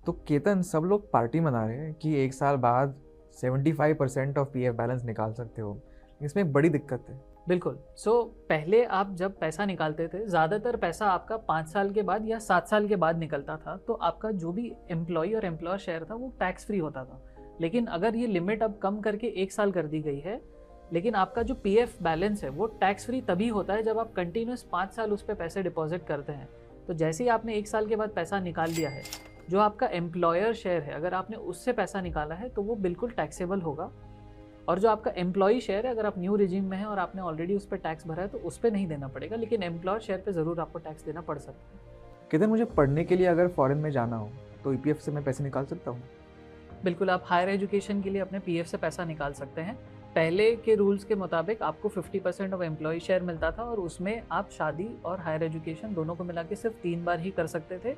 तो केतन, सब लोग पार्टी मना रहे हैं कि एक साल बाद 75% ऑफ पीएफ बैलेंस निकाल सकते हो। इसमें एक बड़ी दिक्कत है। बिल्कुल। पहले आप जब पैसा निकालते थे, ज़्यादातर पैसा आपका 5 साल के बाद या 7 साल के बाद निकलता था, तो आपका जो भी एम्प्लॉय और एम्प्लॉयर शेयर था वो टैक्स फ्री होता था। लेकिन अगर ये लिमिट अब कम करके 1 साल कर दी गई है, लेकिन आपका जो पीएफ बैलेंस है वो टैक्स फ्री तभी होता है जब आप कंटिन्यूस 5 साल उस पर पैसे डिपॉजिट करते हैं। तो जैसे ही आपने 1 साल के बाद पैसा निकाल लिया है, जो आपका एम्प्लॉयर शेयर है, अगर आपने उससे पैसा निकाला है तो वो बिल्कुल टैक्सेबल होगा। और जो आपका एम्प्लॉई शेयर है, अगर आप न्यू रिजीम में हैं और आपने ऑलरेडी उस पर टैक्स भरा है तो उस पर नहीं देना पड़ेगा, लेकिन एम्प्लॉयर शेयर पे ज़रूर आपको टैक्स देना पड़ सकता है। केतन, मुझे पढ़ने के लिए अगर फॉरेन में जाना हो तो ईपीएफ से मैं पैसे निकाल सकता हूँ? बिल्कुल, आप हायर एजुकेशन के लिए अपने पीएफ से पैसा निकाल सकते हैं। पहले के रूल्स के मुताबिक आपको 50% ऑफ एम्प्लॉय शेयर मिलता था और उसमें आप शादी और हायर एजुकेशन दोनों को मिला के सिर्फ 3 बार ही कर सकते थे।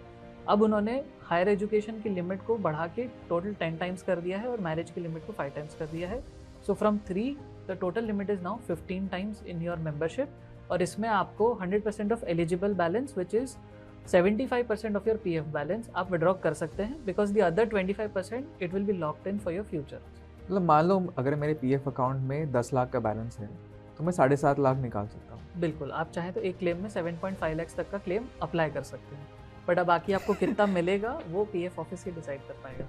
अब उन्होंने हायर एजुकेशन की लिमिट को बढ़ा के टोटल 10 टाइम्स कर दिया है और मैरिज की लिमिट को 5 टाइम्स कर दिया है। So from 3 the total limit is now 15 times in your membership. और इसमें आपको 100% of eligible balance which is 75% of your PF balance आप विड्रॉ कर सकते हैं, because the other 25% it will be locked in for your future. मतलब मान लो अगर मेरे पीएफ अकाउंट में 10 लाख का बैलेंस है तो मैं 7.5 लाख निकाल सकता हूँ। बिल्कुल, आप चाहें तो एक क्लेम में 7.5 लाख तक का क्लेम अप्लाई कर सकते हैं, बट अब बाकी आपको कितना मिलेगा वो पीएफ ऑफिस ही डिसाइड कर पाएगा।